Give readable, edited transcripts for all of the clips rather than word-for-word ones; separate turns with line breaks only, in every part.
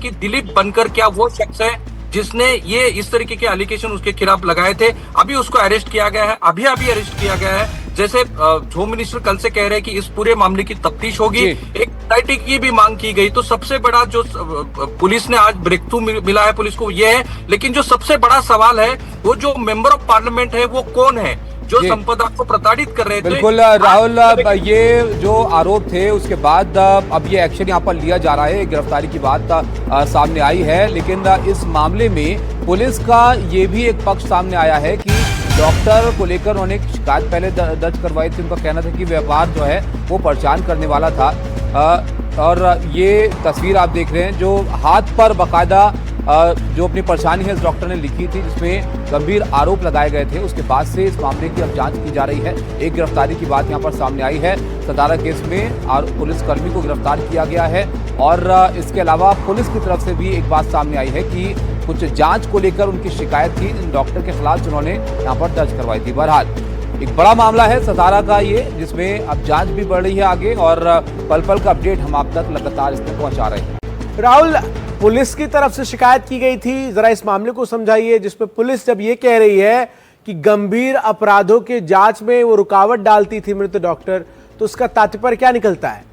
कि दिलीप बनकर क्या वो शख्स है जिसने ये इस तरीके के एलिगेशन उसके खिलाफ लगाए थे। अभी उसको अरेस्ट किया गया है, अभी अरेस्ट किया गया है। जैसे होम मिनिस्टर कल से कह रहे हैं कि इस पूरे मामले की तफ्तीश होगी, एक एसआईटी की भी मांग की गई। तो सबसे बड़ा जो पुलिस ने आज ब्रेक थ्रू मिला है पुलिस को ये है, लेकिन जो सबसे बड़ा सवाल है वो जो मेंबर ऑफ पार्लियामेंट है वो कौन है जो संपदा को प्रताड़ित कर रहे थे।
बिल्कुल राहुल, ये जो आरोप थे उसके बाद अब ये एक्शन यहाँ पर लिया जा रहा है, गिरफ्तारी की बात सामने आई है। लेकिन इस मामले में पुलिस का ये भी एक पक्ष सामने आया है कि डॉक्टर को लेकर उन्होंने शिकायत पहले दर्ज करवाई थी। उनका कहना था कि व्यापार जो है वो परेशान करने वाला था। और ये तस्वीर आप देख रहे हैं जो हाथ पर बाकायदा जो अपनी परेशानी है इस डॉक्टर ने लिखी थी, जिसमें गंभीर आरोप लगाए गए थे। उसके बाद से इस मामले की अब जांच की जा रही है। एक गिरफ्तारी की बात यहाँ पर सामने आई है। सतारा केस में पुलिसकर्मी को गिरफ्तार किया गया है। और इसके अलावा पुलिस की तरफ से भी एक बात सामने आई है कि कुछ जांच को लेकर उनकी शिकायत थी डॉक्टर के खिलाफ जिन्होंने यहाँ पर दर्ज करवाई थी। बहरहाल एक बड़ा मामला है सतारा का ये, जिसमें अब जांच भी बढ़ रही है आगे और पल पल का अपडेट हम आप तक लगातार इसमें पहुंचा रहे हैं।
राहुल, पुलिस की तरफ से शिकायत की गई थी, जरा इस मामले को समझाइए जिसमें पुलिस जब ये कह रही है कि गंभीर अपराधों के जांच में वो रुकावट डालती थी मृत डॉक्टर, तो उसका तात्पर्य क्या निकलता है?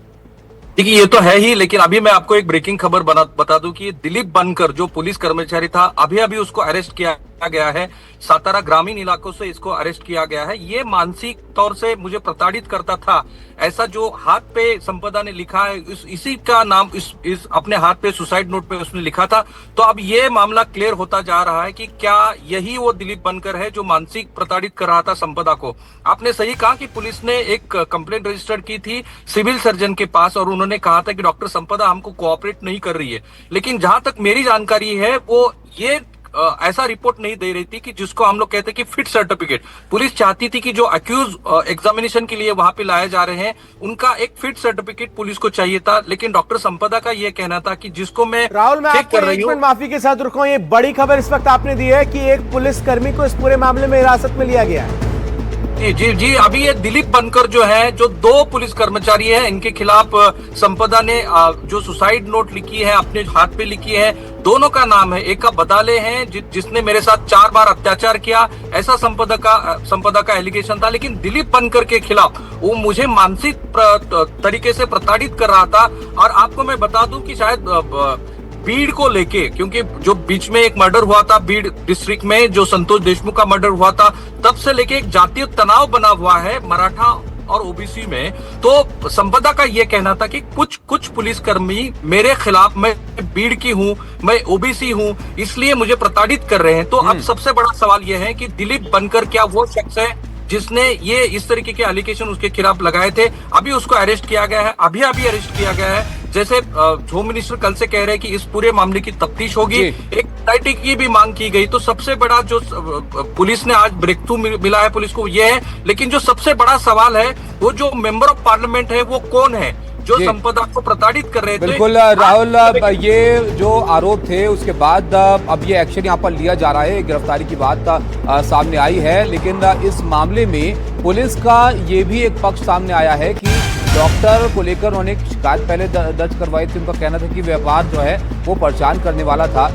देखिए ये तो है ही, लेकिन अभी मैं आपको एक ब्रेकिंग खबर बता दूं कि दिलीप बनकर जो पुलिस कर्मचारी था अभी उसको अरेस्ट किया गया है। सातारा ग्रामीण इलाकों से इसको अरेस्ट किया गया है। ये मानसिक तौर से मुझे प्रताड़ित करता था, ऐसा जो हाथ पे संपदा ने लिखा है इसी का नाम इस अपने हाथ पे सुसाइड नोट पे उसने लिखा था। तो अब ये मामला क्लियर होता जा रहा है कि क्या यही वो दिलीप बनकर है जो मानसिक प्रताड़ित कर रहा था संपदा को। आपने सही कहा कि पुलिस ने एक कंप्लेंट रजिस्टर की थी सिविल सर्जन के पास और उन्होंने कहा था कि डॉक्टर संपदा हमको कोऑपरेट नहीं कर रही है। लेकिन जहां तक मेरी जानकारी है वो ये ऐसा रिपोर्ट नहीं दे रही थी कि जिसको हम लोग कहते हैं कि फिट सर्टिफिकेट। पुलिस चाहती थी कि जो अक्यूज एग्जामिनेशन के लिए वहां पे लाए जा रहे हैं उनका एक फिट सर्टिफिकेट पुलिस को चाहिए था। लेकिन डॉक्टर संपदा का ये कहना था कि जिसको मैं
राहुल, मैं आपको एक मिनट माफी के साथ रुका हूं। ये बड़ी खबर इस वक्त आपने दी है कि एक पुलिसकर्मी को इस पूरे मामले में हिरासत में लिया गया है।
जी, अभी ये दिलीप बनकर जो है, जो दो पुलिस कर्मचारी हैं, इनके खिलाफ संपदा ने जो सुसाइड नोट लिखी है अपने हाथ पे लिखी है, दोनों का नाम है। एक का बदाले हैं जिसने मेरे साथ 4 बार अत्याचार किया, ऐसा संपदा का एलिगेशन था। लेकिन दिलीप बनकर के खिलाफ वो मुझे मानसिक तरीके से प्रताड़ित कर रहा था। और आपको मैं बता दूं कि शायद बीड़ को लेके, क्योंकि जो बीच में एक मर्डर हुआ था बीड़ डिस्ट्रिक्ट में, जो संतोष देशमुख का मर्डर हुआ था, तब से लेके एक जातीय तनाव बना हुआ है मराठा और ओबीसी में। तो संपदा का ये कहना था कि कुछ पुलिसकर्मी मेरे खिलाफ, मैं बीड़ की हूँ, मैं ओबीसी हूँ, इसलिए मुझे प्रताड़ित कर रहे हैं। तो अब सबसे बड़ा सवाल यह है कि दिलीप बनकर क्या वो शख्स है जिसने ये इस तरीके के एलिगेशन उसके खिलाफ लगाए थे। अभी उसको अरेस्ट किया गया है, अभी अरेस्ट किया गया है। जैसे होम मिनिस्टर कल से कह रहे हैं कि इस पूरे मामले की तफ्तीश होगी, एक एसआईटी की भी मांग की गई। तो सबसे बड़ा जो पुलिस ने आज ब्रेक थ्रू मिला है पुलिस को ये है, लेकिन जो सबसे बड़ा सवाल है वो जो मेंबर ऑफ पार्लियामेंट है वो कौन है जो संपदा को प्रताड़ित कर रहे थे।
बिल्कुल राहुल, ये जो आरोप थे उसके बाद अब ये एक्शन यहाँ पर लिया जा रहा है। गिरफ्तारी की बात सामने आई है। लेकिन इस मामले में पुलिस का ये भी एक पक्ष सामने आया है कि डॉक्टर को लेकर उन्होंने शिकायत पहले दर्ज करवाई थी। उनका कहना था कि व्यापार जो है वो परेशान करने वाला था।